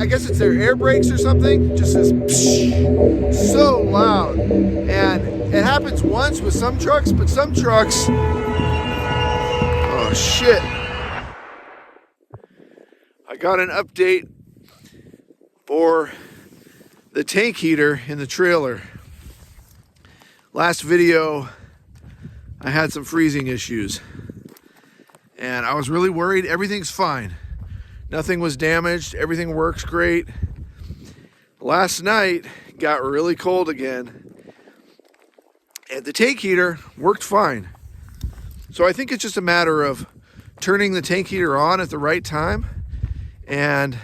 I guess it's their air brakes or something, just says psh, so loud. And it happens once with some trucks, but some trucks, oh shit. I got an update for the tank heater in the trailer. Last video, I had some freezing issues and I was really worried. Everything's fine. Nothing was damaged. Everything works great. Last night got really cold again and the tank heater worked fine. So I think it's just a matter of turning the tank heater on at the right time. And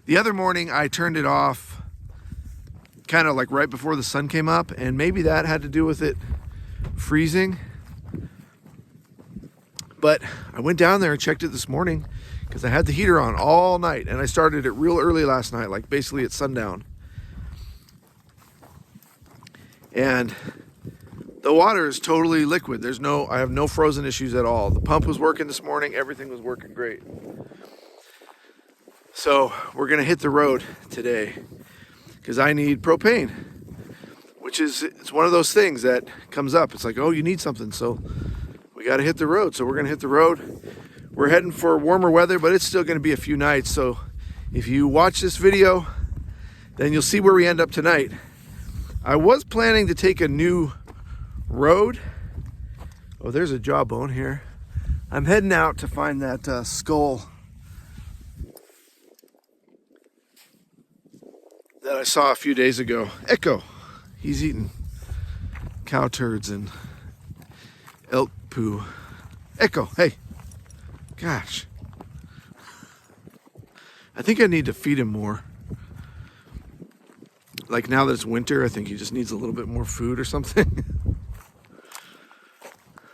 the other morning I turned it off kind of like right before the sun came up, and maybe that had to do with it freezing. But I went down there and checked it this morning because I had the heater on all night, and I started it real early last night, like basically at sundown. And the water is totally liquid. I have no frozen issues at all. The pump was working this morning. Everything was working great. So we're gonna hit the road today because I need propane, which it's one of those things that comes up. It's like, oh, you need something, so we got to hit the road. So we're gonna hit the road. We're heading for warmer weather, but it's still gonna be a few nights. So if you watch this video, then you'll see where we end up tonight. I was planning to take a new road. Oh, there's a jawbone here. I'm heading out to find that skull that I saw a few days ago. Echo, he's eating cow turds and elk poo. Echo, hey, gosh. I think I need to feed him more. Like now that it's winter, I think he just needs a little bit more food or something.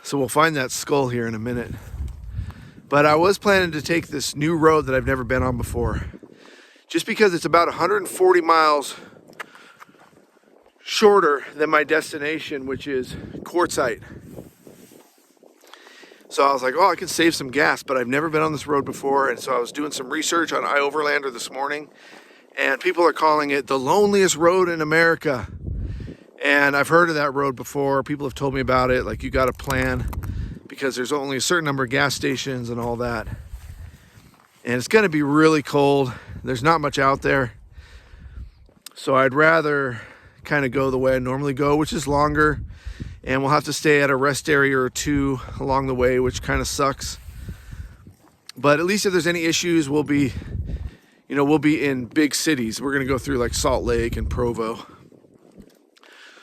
So we'll find that skull here in a minute. But I was planning to take this new road that I've never been on before, just because it's about 140 miles shorter than my destination, which is Quartzsite. So I was like, oh, I can save some gas, but I've never been on this road before. And so I was doing some research on iOverlander this morning, and people are calling it the loneliest road in America. And I've heard of that road before. People have told me about it. Like, you got to plan because there's only a certain number of gas stations and all that. And it's going to be really cold. There's not much out there. So I'd rather kind of go the way I normally go, which is longer. And we'll have to stay at a rest area or two along the way, which kind of sucks. But at least if there's any issues, we'll be in big cities. We're going to go through like Salt Lake and Provo.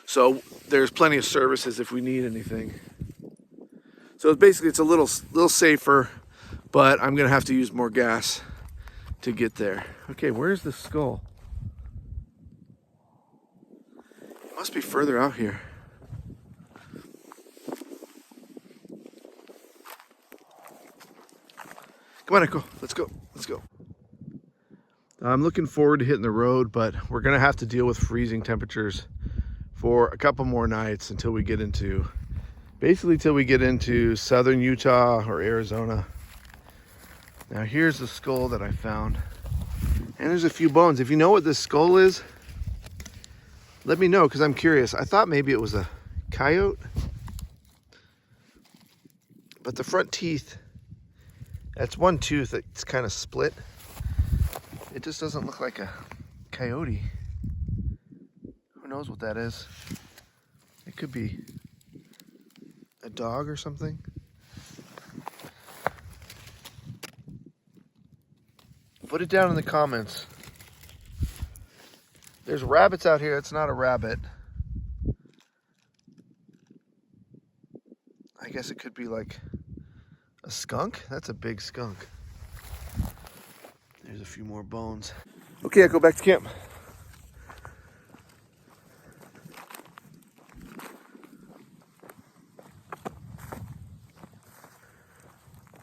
So there's plenty of services if we need anything. So it's a little safer, but I'm going to have to use more gas to get there. Okay, where's the skull? It must be further out here. Come on, Echo. Let's go. I'm looking forward to hitting the road, but we're going to have to deal with freezing temperatures for a couple more nights until we get into southern Utah or Arizona. Now here's the skull that I found. And there's a few bones. If you know what this skull is, let me know, because I'm curious. I thought maybe it was a coyote. But the front teeth, that's one tooth that's kind of split. It just doesn't look like a coyote. Who knows what that is? It could be a dog or something. Put it down in the comments. There's rabbits out here. It's not a rabbit. I guess it could be like a skunk. That's a big skunk. There's a few more bones. Okay, I go back to camp.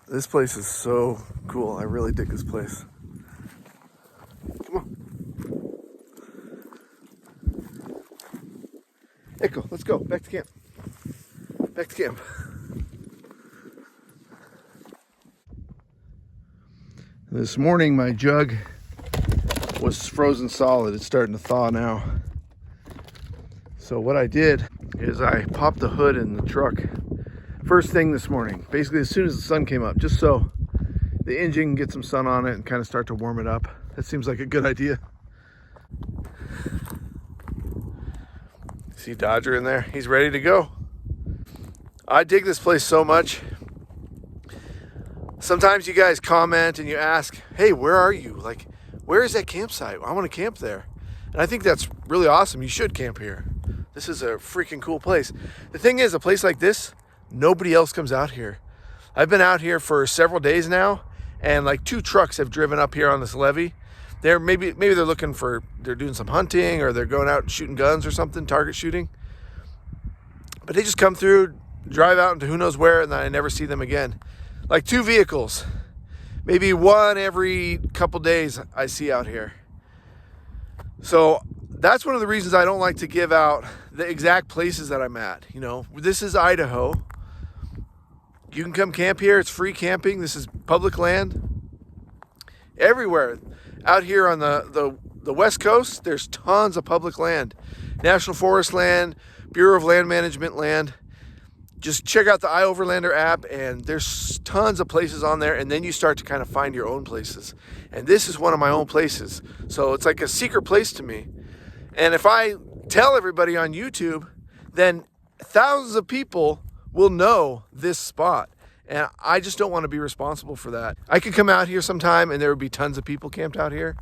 This place is so cool. I really dig this place. Come on. Echo, let's go. Back to camp. Back to camp. This morning my jug was frozen solid. It's starting to thaw now. So what I did is I popped the hood in the truck first thing this morning, basically as soon as the sun came up, just so the engine can get some sun on it and kind of start to warm it up. That seems like a good idea. See Dodger in there? He's ready to go. I dig this place so much. Sometimes you guys comment and you ask, hey, where are you? Like, where is that campsite? I want to camp there. And I think that's really awesome. You should camp here. This is a freaking cool place. The thing is, a place like this, nobody else comes out here. I've been out here for several days now, and like 2 trucks have driven up here on this levee. Maybe they're looking for, they're doing some hunting, or they're going out and shooting guns or something, target shooting. But they just come through, drive out into who knows where, and then I never see them again. Like 2 vehicles, maybe one every couple days I see out here. So that's one of the reasons I don't like to give out the exact places that I'm at. You know, this is Idaho. You can come camp here. It's free camping. This is public land. Everywhere out here on the West Coast, there's tons of public land. National Forest land, Bureau of Land Management land. Just check out the iOverlander app, and there's tons of places on there, and then you start to kind of find your own places. And this is one of my own places. So it's like a secret place to me. And if I tell everybody on YouTube, then thousands of people will know this spot. And I just don't want to be responsible for that. I could come out here sometime and there would be tons of people camped out here,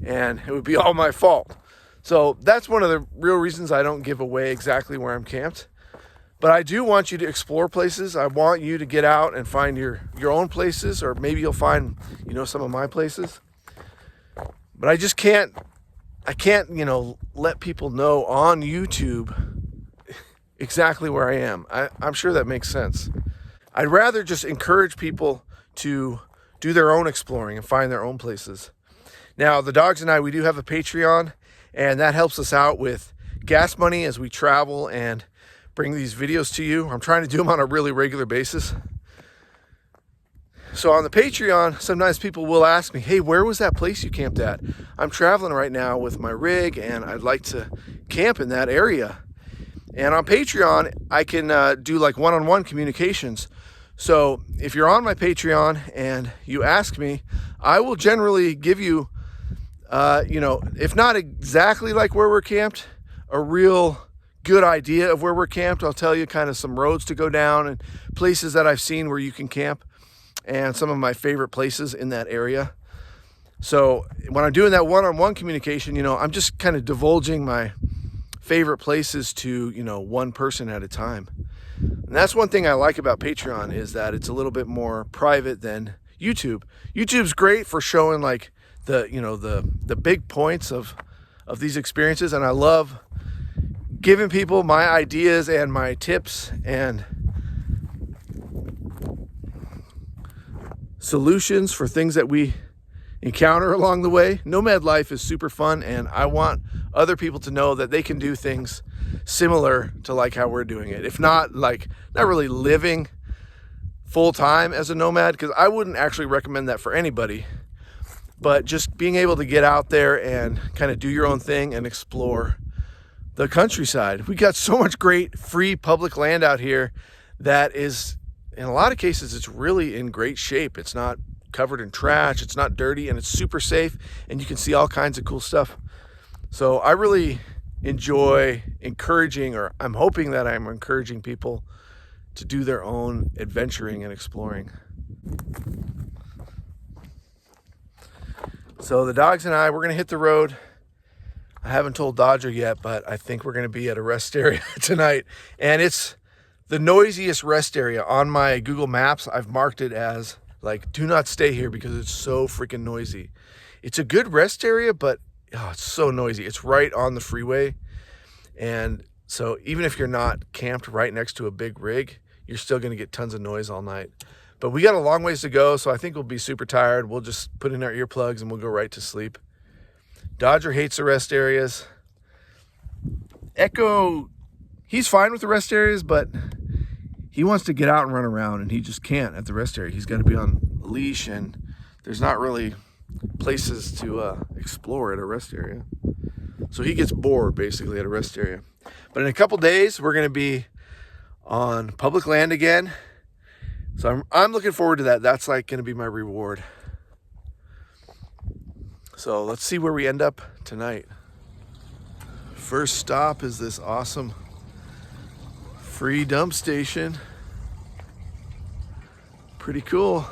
and it would be all my fault. So that's one of the real reasons I don't give away exactly where I'm camped. But I do want you to explore places. I want you to get out and find your own places, or maybe you'll find, you know, some of my places. But I just can't, you know, let people know on YouTube exactly where I am. I'm sure that makes sense. I'd rather just encourage people to do their own exploring and find their own places. Now, the dogs and I, we do have a Patreon, and that helps us out with gas money as we travel and bring these videos to you. I'm trying to do them on a really regular basis. So on the Patreon, sometimes people will ask me, hey, where was that place you camped at? I'm traveling right now with my rig, and I'd like to camp in that area. And on Patreon, I can do like one-on-one communications. So if you're on my Patreon and you ask me, I will generally give you, you know, if not exactly like where we're camped, a real good idea of where we're camped. I'll tell you kind of some roads to go down and places that I've seen where you can camp, and some of my favorite places in that area. So when I'm doing that one-on-one communication, you know, I'm just kind of divulging my favorite places to, you know, one person at a time. And that's one thing I like about Patreon, is that it's a little bit more private than YouTube. YouTube's great for showing like the, you know, the big points of these experiences, and I love giving people my ideas and my tips and solutions for things that we encounter along the way. Nomad life is super fun, and I want other people to know that they can do things similar to like how we're doing it. If not, like, not really living full time as a nomad, because I wouldn't actually recommend that for anybody, but just being able to get out there and kind of do your own thing and explore the countryside. We got so much great free public land out here that is, in a lot of cases, it's really in great shape. It's not covered in trash, it's not dirty, and it's super safe, and you can see all kinds of cool stuff. So I really enjoy encouraging, or I'm hoping that I'm encouraging people to do their own adventuring and exploring. So the dogs and I, we're gonna hit the road. I haven't told Dodger yet, but I think we're going to be at a rest area tonight. And it's the noisiest rest area. On my Google Maps, I've marked it as like, do not stay here because it's so freaking noisy. It's a good rest area, but it's so noisy. It's right on the freeway. And so even if you're not camped right next to a big rig, you're still going to get tons of noise all night. But we got a long ways to go, so I think we'll be super tired. We'll just put in our earplugs and we'll go right to sleep. Dodger hates the rest areas. Echo, he's fine with the rest areas, but he wants to get out and run around, and he just can't at the rest area. He's got to be on a leash, and there's not really places to explore at a rest area. So he gets bored basically at a rest area. But in a couple days, we're going to be on public land again. So I'm looking forward to that. That's like going to be my reward. So let's see where we end up tonight. First stop is this awesome free dump station. Pretty cool.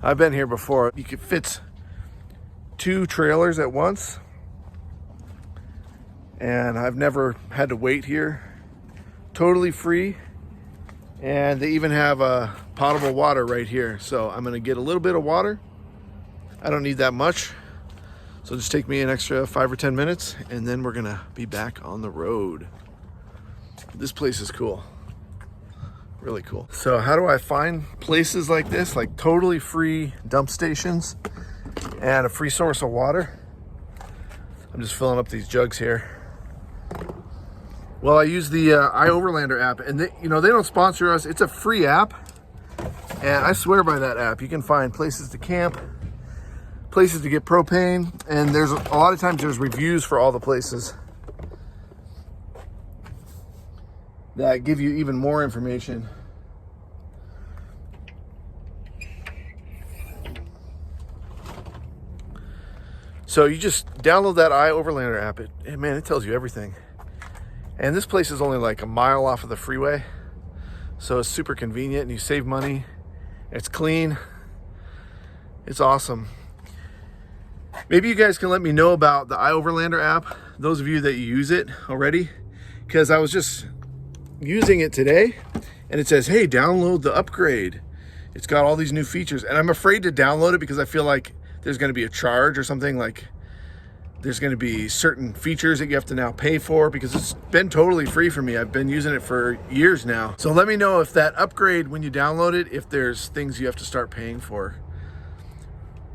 I've been here before. You could fit 2 trailers at once. And I've never had to wait here. Totally free. And they even have potable water right here. So I'm gonna get a little bit of water. I don't need that much. So just take me an extra 5 or 10 minutes and then we're gonna be back on the road. This place is cool. Really cool. So how do I find places like this, like totally free dump stations and a free source of water? I'm just filling up these jugs here. Well, I use the iOverlander app, and they don't sponsor us. It's a free app, and I swear by that app. You can find places to camp, places to get propane, and there's a lot of times there's reviews for all the places that give you even more information. So you just download that iOverlander app. It tells you everything. And this place is only like a mile off of the freeway. So it's super convenient and you save money. It's clean. It's awesome. Maybe you guys can let me know about the iOverlander app, those of you that use it already, because I was just using it today and it says, hey, download the upgrade. It's got all these new features, and I'm afraid to download it because I feel like there's going to be a charge or something. Like there's going to be certain features that you have to now pay for, because it's been totally free for me. I've been using it for years now. So let me know if that upgrade, when you download it, if there's things you have to start paying for,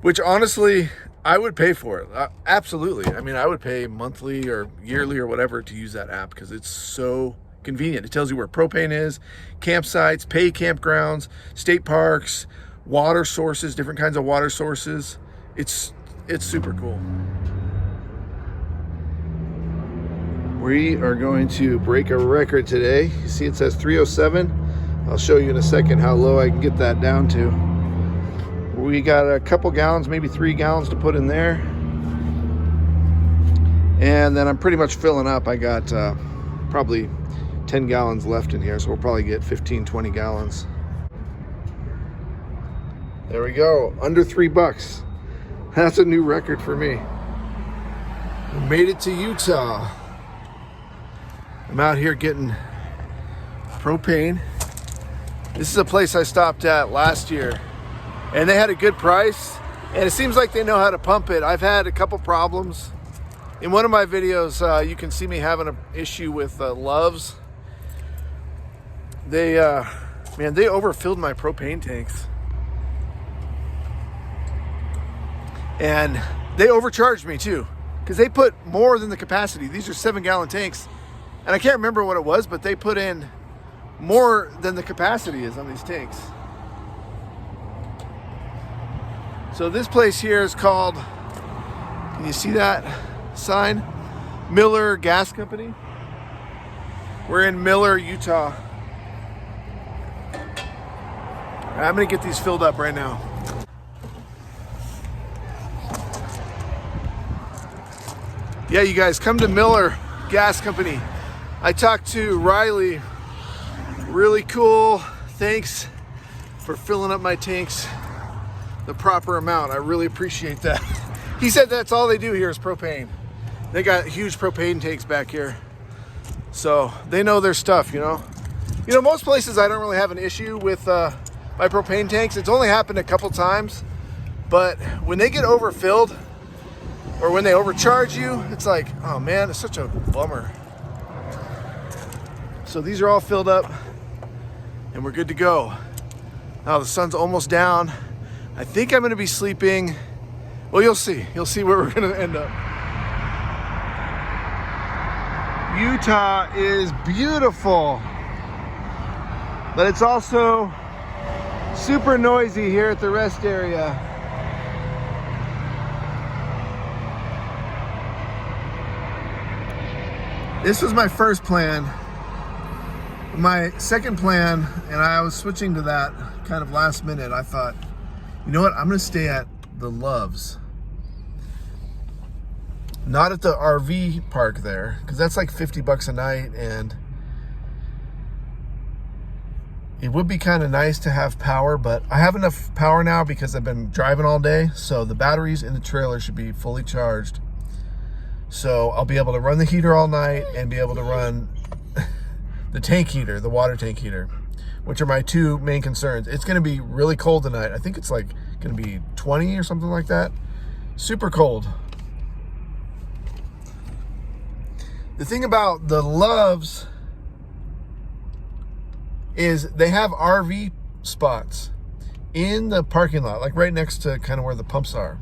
which honestly, I would pay for it. Absolutely. I mean, I would pay monthly or yearly or whatever to use that app because it's so convenient. It tells you where propane is, campsites, paid campgrounds, state parks, water sources, different kinds of water sources. It's super cool. We are going to break a record today. You see it says 307. I'll show you in a second how low I can get that down to. We got a couple gallons, maybe 3 gallons to put in there. And then I'm pretty much filling up. I got probably 10 gallons left in here, so we'll probably get 15, 20 gallons. There we go, under $3. That's a new record for me. We made it to Utah. I'm out here getting propane. This is a place I stopped at last year, and they had a good price, and it seems like they know how to pump it. I've had a couple problems. In one of my videos, you can see me having an issue with Loves. They overfilled my propane tanks. And they overcharged me too, because they put more than the capacity. These are 7-gallon tanks. And I can't remember what it was, but they put in more than the capacity is on these tanks. So this place here is called, can you see that sign? Miller Gas Company. We're in Miller, Utah. I'm gonna get these filled up right now. Yeah, you guys, come to Miller Gas Company. I talked to Riley. Really cool. Thanks for filling up my tanks the proper amount. I really appreciate that. He said that's all they do here is propane. They got huge propane tanks back here. So they know their stuff, you know. You know, most places I don't really have an issue with my propane tanks. It's only happened a couple times. But when they get overfilled or when they overcharge you, it's like, oh man, it's such a bummer. So these are all filled up and we're good to go. Now the sun's almost down. I think I'm gonna be sleeping. Well, you'll see. You'll see where we're gonna end up. Utah is beautiful, but it's also super noisy here at the rest area. This was my first plan. My second plan, and I was switching to that kind of last minute, I thought, you know what, I'm gonna stay at the Loves. Not at the RV park there, because that's like $50 a night, and it would be kind of nice to have power, but I have enough power now because I've been driving all day, so the batteries in the trailer should be fully charged. So I'll be able to run the heater all night and be able to run the tank heater, the water tank heater, which are my two main concerns. It's gonna be really cold tonight. I think it's like gonna be 20 or something like that. Super cold. The thing about the Loves is they have RV spots in the parking lot, like right next to kind of where the pumps are.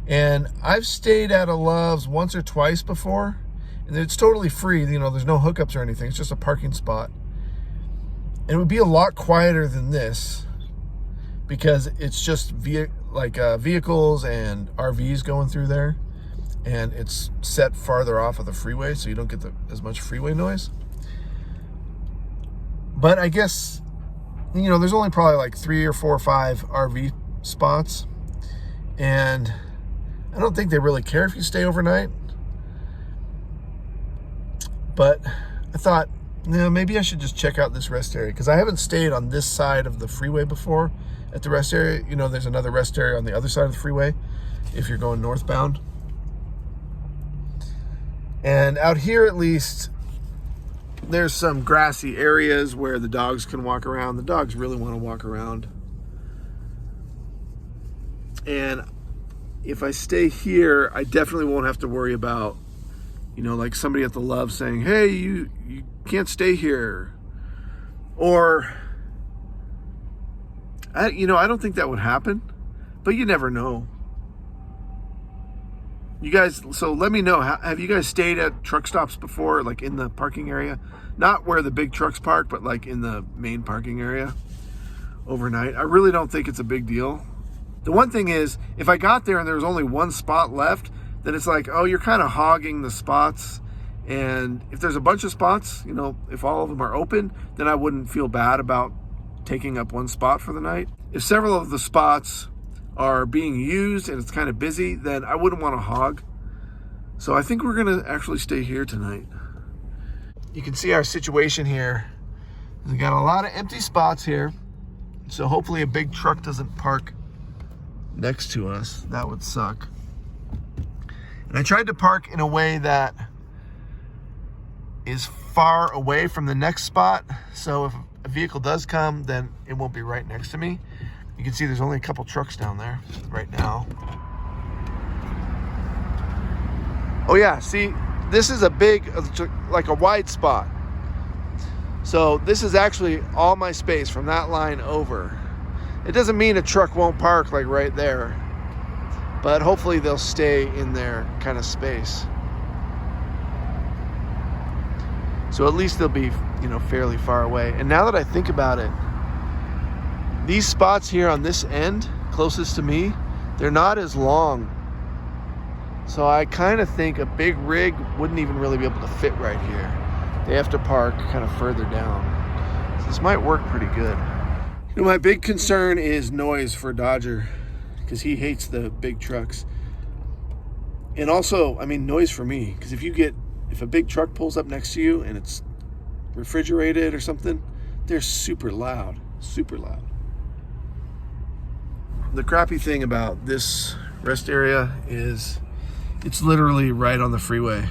And I've stayed at a Loves once or twice before, and it's totally free. You know, there's no hookups or anything. It's just a parking spot. And it would be a lot quieter than this because it's just vehicles and RVs going through there. And it's set farther off of the freeway, so you don't get as much freeway noise. But I guess, you know, there's only probably like 3 or 4 or 5 RV spots. And I don't think they really care if you stay overnight. But I thought, you know, maybe I should just check out this rest area, because I haven't stayed on this side of the freeway before at the rest area. You know, there's another rest area on the other side of the freeway if you're going northbound. And out here, at least, there's some grassy areas where the dogs can walk around. The dogs really want to walk around. And if I stay here, I definitely won't have to worry about, you know, like somebody at the Love saying, hey, you can't stay here. Or, I don't think that would happen, but you never know. You guys, so let me know, have you guys stayed at truck stops before, like in the parking area? Not where the big trucks park, but like in the main parking area overnight. I really don't think it's a big deal. The one thing is, if I got there and there was only one spot left, then it's like, oh, you're kind of hogging the spots. And if there's a bunch of spots, you know, if all of them are open, then I wouldn't feel bad about taking up one spot for the night. If several of the spots are being used and it's kind of busy, then I wouldn't want to hog. So I think we're gonna actually stay here tonight. You can see our situation here. We got a lot of empty spots here, so hopefully a big truck doesn't park next to us. That would suck. And I tried to park in a way that is far away from the next spot, so if a vehicle does come, then it won't be right next to me. You can see there's only a couple trucks down there right now. Oh yeah, see, this is a big, like a wide spot. So this is actually all my space from that line over. It doesn't mean a truck won't park like right there, but hopefully they'll stay in their kind of space. So at least they'll be, you know, fairly far away. And now that I think about it, these spots here on this end, closest to me, they're not as long. So I kind of think a big rig wouldn't even really be able to fit right here. They have to park kind of further down. So this might work pretty good. You know, my big concern is noise for Dodger, because he hates the big trucks. And also, I mean, noise for me, because if a big truck pulls up next to you and it's refrigerated or something, they're super loud, super loud. The crappy thing about this rest area is it's literally right on the freeway.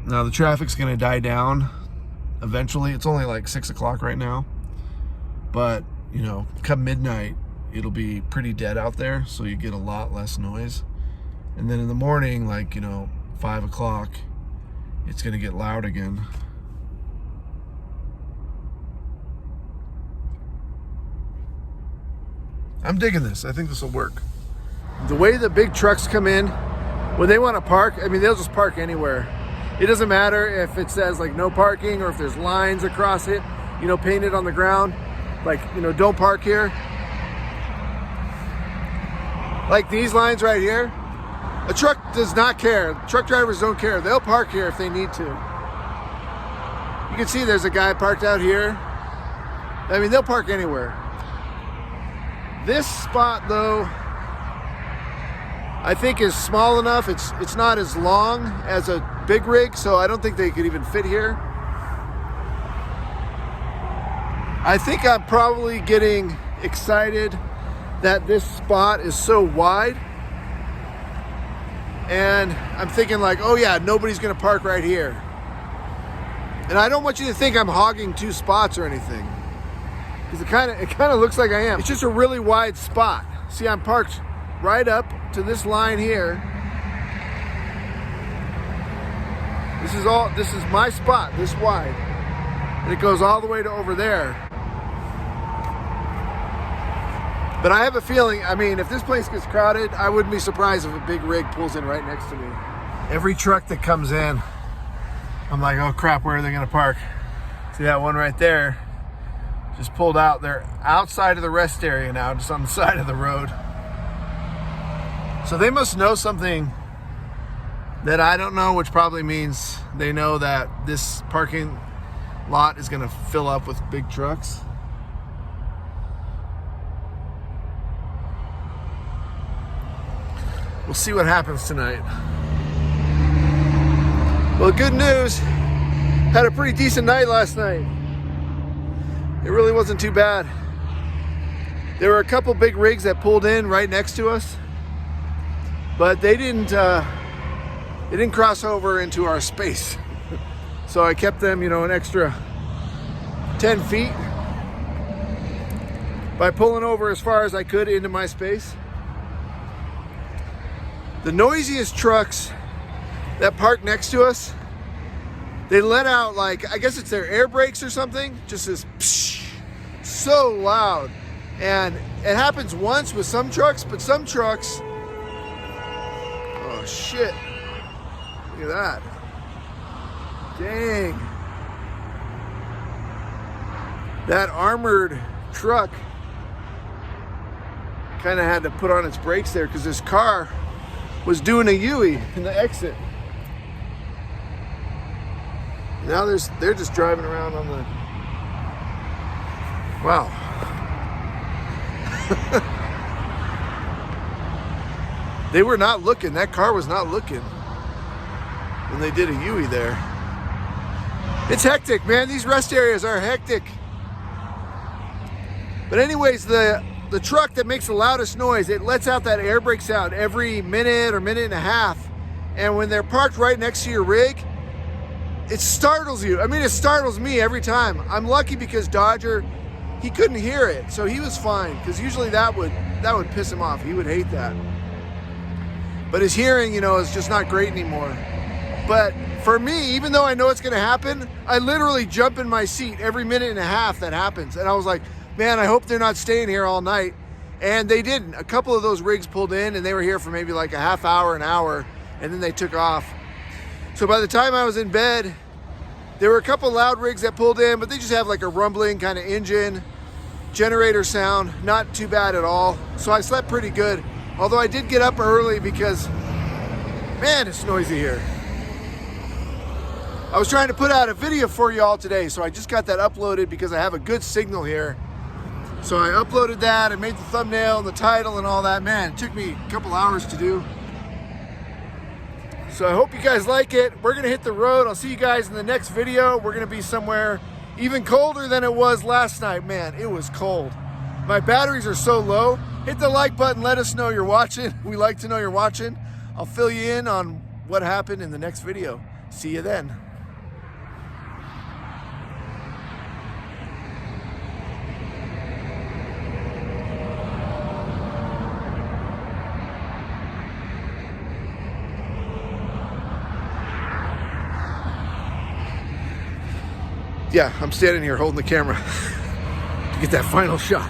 Now the traffic's gonna die down eventually. It's only like 6 o'clock right now, but you know, come midnight, it'll be pretty dead out there, so you get a lot less noise. And then in the morning, like, you know, 5 o'clock, it's gonna get loud again. I'm digging this. I think this will work. The way the big trucks come in, when they want to park, I mean, they'll just park anywhere. It doesn't matter if it says like no parking or if there's lines across it, you know, painted on the ground, like, you know, don't park here. Like these lines right here, A truck does not care. Truck drivers don't care. They'll park here if they need to. You can see there's a guy parked out here. I mean, they'll park anywhere. This spot, though, I think is small enough. It's not as long as a big rig, so I don't think they could even fit here. I think I'm probably getting excited that this spot is so wide. And I'm thinking like, oh yeah, nobody's gonna park right here. And I don't want you to think I'm hogging 2 spots or anything. Because it kind of looks like I am. It's just a really wide spot. See, I'm parked right up to this line here. This is my spot, this wide. And it goes all the way to over there. But I have a feeling, I mean, if this place gets crowded, I wouldn't be surprised if a big rig pulls in right next to me. Every truck that comes in, I'm like, oh crap, where are they gonna park? See that one right there? Just pulled out. They're outside of the rest area now, just on the side of the road. So they must know something that I don't know, which probably means they know that this parking lot is gonna fill up with big trucks. We'll see what happens tonight. Well, good news. Had a pretty decent night last night. It really wasn't too bad. There were a couple big rigs that pulled in right next to us, but they didn't cross over into our space. So I kept them, an extra 10 feet by pulling over as far as I could into my space. The noisiest trucks that park next to us, they let out, like, I guess it's their air brakes or something, just this psh, so loud. And it happens once with some trucks, but some trucks, oh shit, look at that. Dang. That armored truck kind of had to put on its brakes there because this car was doing a U-ey in the exit. Now they're just driving around on the, wow. They were not looking, that car was not looking when they did a U-ey there. It's hectic, man, these rest areas are hectic. But anyways, the truck that makes the loudest noise, it lets out that air brake sound every minute or minute and a half. And when they're parked right next to your rig, it startles you. I mean, it startles me every time. I'm lucky because Dodger, he couldn't hear it, so he was fine. Because usually that would piss him off. He would hate that. But his hearing, is just not great anymore. But for me, even though I know it's going to happen, I literally jump in my seat every minute and a half that happens. And I was like, man, I hope they're not staying here all night. And they didn't. A couple of those rigs pulled in, and they were here for maybe like a half hour, an hour, and then they took off. So by the time I was in bed, there were a couple loud rigs that pulled in, but they just have like a rumbling kind of engine, generator sound, not too bad at all. So I slept pretty good. Although I did get up early because, man, it's noisy here. I was trying to put out a video for you all today, so I just got that uploaded because I have a good signal here. So I uploaded that, I made the thumbnail and the title and all that. Man, it took me a couple hours to do. So I hope you guys like it. We're gonna hit the road. I'll see you guys in the next video. We're gonna be somewhere even colder than it was last night. Man, it was cold. My batteries are so low. Hit the like button, let us know you're watching. We like to know you're watching. I'll fill you in on what happened in the next video. See you then. Yeah, I'm standing here holding the camera to get that final shot.